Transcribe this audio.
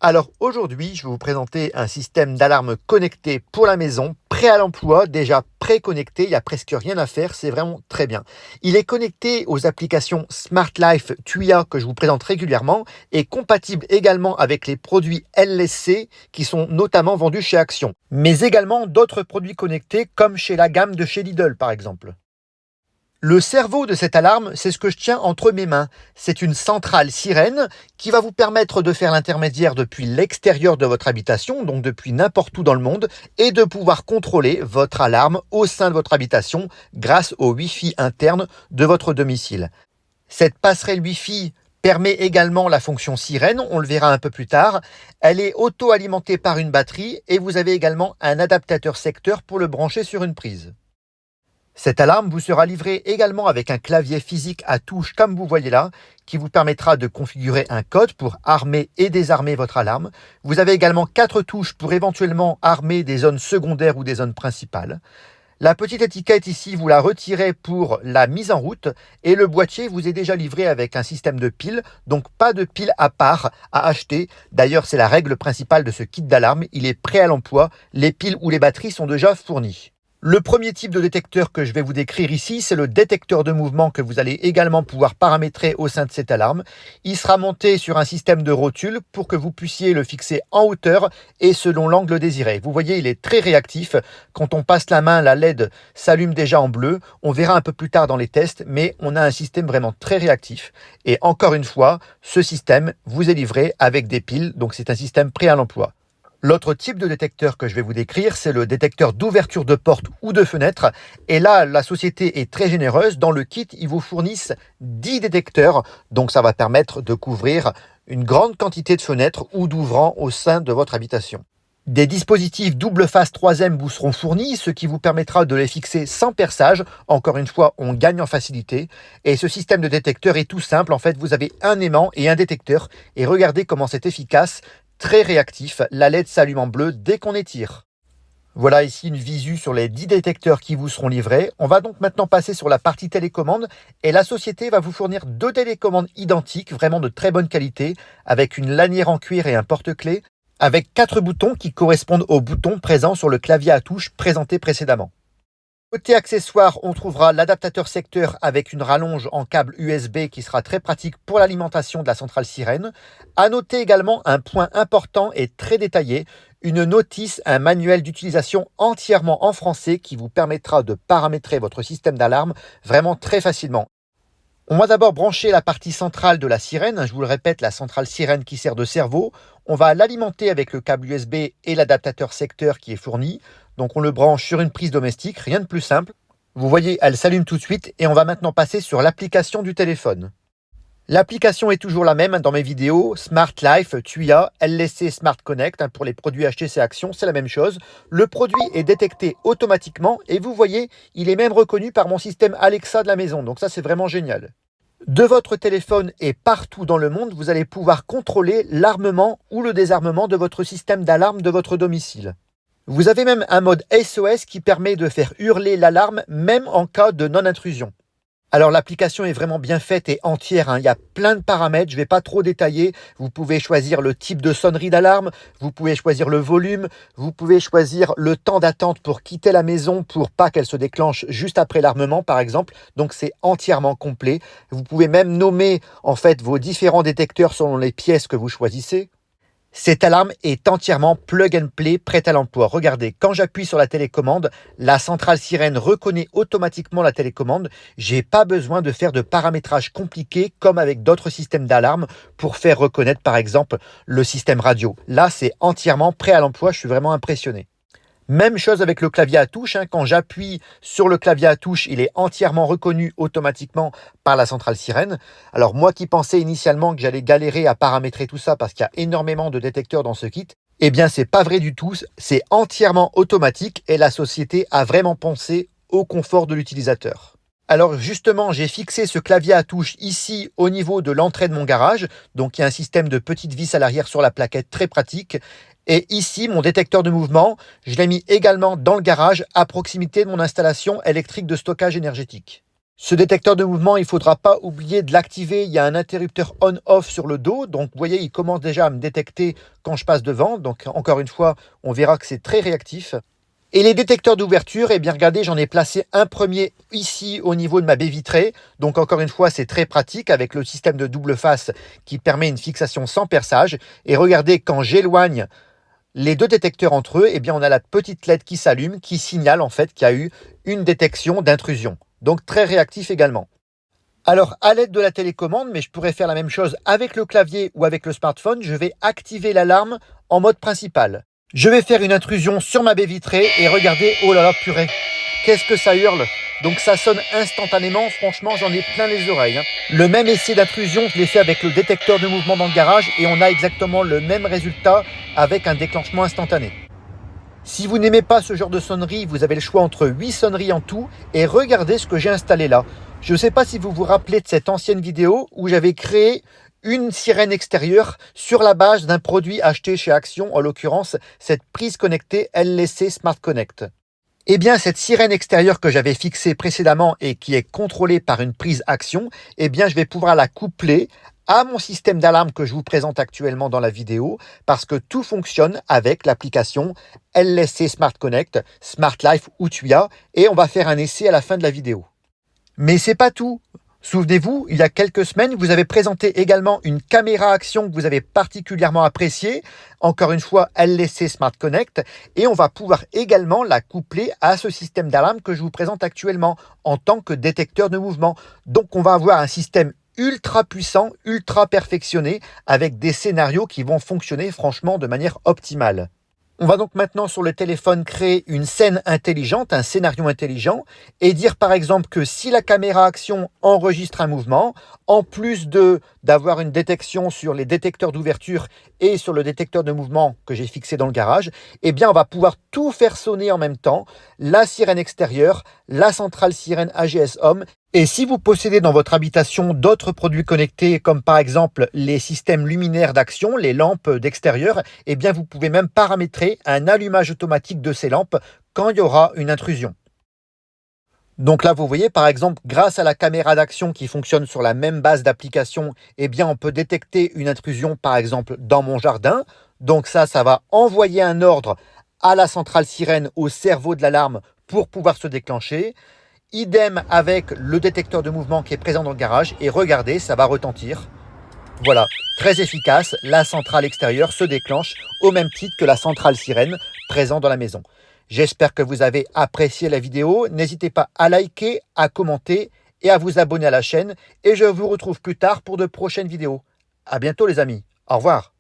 Alors aujourd'hui, je vais vous présenter un système d'alarme connecté pour la maison, prêt à l'emploi, déjà pré-connecté, il n'y a presque rien à faire, c'est vraiment très bien. Il est connecté aux applications Smart Life Tuya que je vous présente régulièrement et compatible également avec les produits LSC qui sont notamment vendus chez Action, mais également d'autres produits connectés comme chez la gamme de chez Lidl par exemple. Le cerveau de cette alarme, c'est ce que je tiens entre mes mains. C'est une centrale sirène qui va vous permettre de faire l'intermédiaire depuis l'extérieur de votre habitation, donc depuis n'importe où dans le monde, et de pouvoir contrôler votre alarme au sein de votre habitation grâce au Wi-Fi interne de votre domicile. Cette passerelle Wi-Fi permet également la fonction sirène, on le verra un peu plus tard. Elle est auto-alimentée par une batterie et vous avez également un adaptateur secteur pour le brancher sur une prise. Cette alarme vous sera livrée également avec un clavier physique à touche comme vous voyez là, qui vous permettra de configurer un code pour armer et désarmer votre alarme. Vous avez également 4 touches pour éventuellement armer des zones secondaires ou des zones principales. La petite étiquette ici, vous la retirez pour la mise en route et le boîtier vous est déjà livré avec un système de piles, donc pas de piles à part à acheter. D'ailleurs, c'est la règle principale de ce kit d'alarme, il est prêt à l'emploi, les piles ou les batteries sont déjà fournies. Le premier type de détecteur que je vais vous décrire ici, c'est le détecteur de mouvement que vous allez également pouvoir paramétrer au sein de cette alarme. Il sera monté sur un système de rotule pour que vous puissiez le fixer en hauteur et selon l'angle désiré. Vous voyez, il est très réactif. Quand on passe la main, la LED s'allume déjà en bleu. On verra un peu plus tard dans les tests, mais on a un système vraiment très réactif. Et encore une fois, ce système vous est livré avec des piles, donc c'est un système prêt à l'emploi. L'autre type de détecteur que je vais vous décrire, c'est le détecteur d'ouverture de porte ou de fenêtre. Et là, la société est très généreuse. Dans le kit, ils vous fournissent 10 détecteurs. Donc, ça va permettre de couvrir une grande quantité de fenêtres ou d'ouvrants au sein de votre habitation. Des dispositifs double phase 3M vous seront fournis, ce qui vous permettra de les fixer sans perçage. Encore une fois, on gagne en facilité. Et ce système de détecteur est tout simple. En fait, vous avez un aimant et un détecteur. Et regardez comment c'est efficace. Très réactif, la LED s'allume en bleu dès qu'on étire. Voilà ici une visu sur les 10 détecteurs qui vous seront livrés. On va donc maintenant passer sur la partie télécommande et la société va vous fournir 2 télécommandes identiques, vraiment de très bonne qualité, avec une lanière en cuir et un porte-clés, avec 4 boutons qui correspondent aux boutons présents sur le clavier à touche présenté précédemment. Côté accessoires, on trouvera l'adaptateur secteur avec une rallonge en câble USB qui sera très pratique pour l'alimentation de la centrale sirène. À noter également un point important et très détaillé, une notice, un manuel d'utilisation entièrement en français qui vous permettra de paramétrer votre système d'alarme vraiment très facilement. On va d'abord brancher la partie centrale de la sirène, je vous le répète, la centrale sirène qui sert de cerveau. On va l'alimenter avec le câble USB et l'adaptateur secteur qui est fourni. Donc on le branche sur une prise domestique, rien de plus simple. Vous voyez, elle s'allume tout de suite et on va maintenant passer sur l'application du téléphone. L'application est toujours la même dans mes vidéos, Smart Life, Tuya, LSC Smart Connect, pour les produits achetés chez Action, c'est la même chose. Le produit est détecté automatiquement et vous voyez, il est même reconnu par mon système Alexa de la maison, donc ça c'est vraiment génial. De votre téléphone et partout dans le monde, vous allez pouvoir contrôler l'armement ou le désarmement de votre système d'alarme de votre domicile. Vous avez même un mode SOS qui permet de faire hurler l'alarme même en cas de non-intrusion. Alors l'application est vraiment bien faite et entière, il y a plein de paramètres, je ne vais pas trop détailler. Vous pouvez choisir le type de sonnerie d'alarme, vous pouvez choisir le volume, vous pouvez choisir le temps d'attente pour quitter la maison pour pas qu'elle se déclenche juste après l'armement par exemple. Donc c'est entièrement complet. Vous pouvez même nommer en fait vos différents détecteurs selon les pièces que vous choisissez. Cette alarme est entièrement plug and play, prête à l'emploi. Regardez, quand j'appuie sur la télécommande, la centrale sirène reconnaît automatiquement la télécommande. J'ai pas besoin de faire de paramétrage compliqué comme avec d'autres systèmes d'alarme pour faire reconnaître par exemple le système radio. Là, c'est entièrement prêt à l'emploi, je suis vraiment impressionné. Même chose avec le clavier à touche, quand j'appuie sur le clavier à touche, il est entièrement reconnu automatiquement par la centrale sirène. Alors moi qui pensais initialement que j'allais galérer à paramétrer tout ça parce qu'il y a énormément de détecteurs dans ce kit, eh bien c'est pas vrai du tout, c'est entièrement automatique et la société a vraiment pensé au confort de l'utilisateur. Alors justement, j'ai fixé ce clavier à touche ici au niveau de l'entrée de mon garage. Donc il y a un système de petites vis à l'arrière sur la plaquette très pratique. Et ici, mon détecteur de mouvement, je l'ai mis également dans le garage à proximité de mon installation électrique de stockage énergétique. Ce détecteur de mouvement, il ne faudra pas oublier de l'activer. Il y a un interrupteur on-off sur le dos. Donc, vous voyez, il commence déjà à me détecter quand je passe devant. Donc, encore une fois, on verra que c'est très réactif. Et les détecteurs d'ouverture, eh bien, regardez, j'en ai placé un premier ici au niveau de ma baie vitrée. Donc, encore une fois, c'est très pratique avec le système de double face qui permet une fixation sans perçage. Et regardez, quand j'éloigne les deux détecteurs entre eux, eh bien, on a la petite LED qui s'allume, qui signale en fait qu'il y a eu une détection d'intrusion. Donc très réactif également. Alors à l'aide de la télécommande, mais je pourrais faire la même chose avec le clavier ou avec le smartphone, je vais activer l'alarme en mode principal. Je vais faire une intrusion sur ma baie vitrée et regardez, oh là là purée, qu'est-ce que ça hurle. Donc ça sonne instantanément, franchement j'en ai plein les oreilles. Le même essai d'intrusion, je l'ai fait avec le détecteur de mouvement dans le garage et on a exactement le même résultat avec un déclenchement instantané. Si vous n'aimez pas ce genre de sonnerie, vous avez le choix entre 8 sonneries en tout et regardez ce que j'ai installé là. Je ne sais pas si vous vous rappelez de cette ancienne vidéo où j'avais créé une sirène extérieure sur la base d'un produit acheté chez Action, en l'occurrence cette prise connectée LSC Smart Connect. Eh bien, cette sirène extérieure que j'avais fixée précédemment et qui est contrôlée par une prise Action, eh bien, je vais pouvoir la coupler à mon système d'alarme que je vous présente actuellement dans la vidéo parce que tout fonctionne avec l'application LSC Smart Connect, Smart Life ou Tuya et on va faire un essai à la fin de la vidéo. Mais c'est pas tout. Souvenez-vous, il y a quelques semaines, vous avez présenté également une caméra action que vous avez particulièrement appréciée. Encore une fois, LSC Smart Connect. Et on va pouvoir également la coupler à ce système d'alarme que je vous présente actuellement en tant que détecteur de mouvement. Donc, on va avoir un système ultra puissant, ultra perfectionné, avec des scénarios qui vont fonctionner franchement de manière optimale. On va donc maintenant sur le téléphone créer une scène intelligente, un scénario intelligent, et dire par exemple que si la caméra action enregistre un mouvement, en plus d'avoir une détection sur les détecteurs d'ouverture et sur le détecteur de mouvement que j'ai fixé dans le garage, eh bien on va pouvoir tout faire sonner en même temps, la sirène extérieure, la centrale sirène AGS Home. Et si vous possédez dans votre habitation d'autres produits connectés, comme par exemple les systèmes luminaires d'Action, les lampes d'extérieur, eh bien vous pouvez même paramétrer un allumage automatique de ces lampes quand il y aura une intrusion. Donc là, vous voyez, par exemple, grâce à la caméra d'Action qui fonctionne sur la même base d'application, eh bien on peut détecter une intrusion, par exemple, dans mon jardin. Donc ça va envoyer un ordre à la centrale sirène, au cerveau de l'alarme pour pouvoir se déclencher. Idem avec le détecteur de mouvement qui est présent dans le garage et regardez, ça va retentir. Voilà, très efficace, la centrale extérieure se déclenche au même titre que la centrale sirène présente dans la maison. J'espère que vous avez apprécié la vidéo. N'hésitez pas à liker, à commenter et à vous abonner à la chaîne. Et je vous retrouve plus tard pour de prochaines vidéos. À bientôt les amis. Au revoir.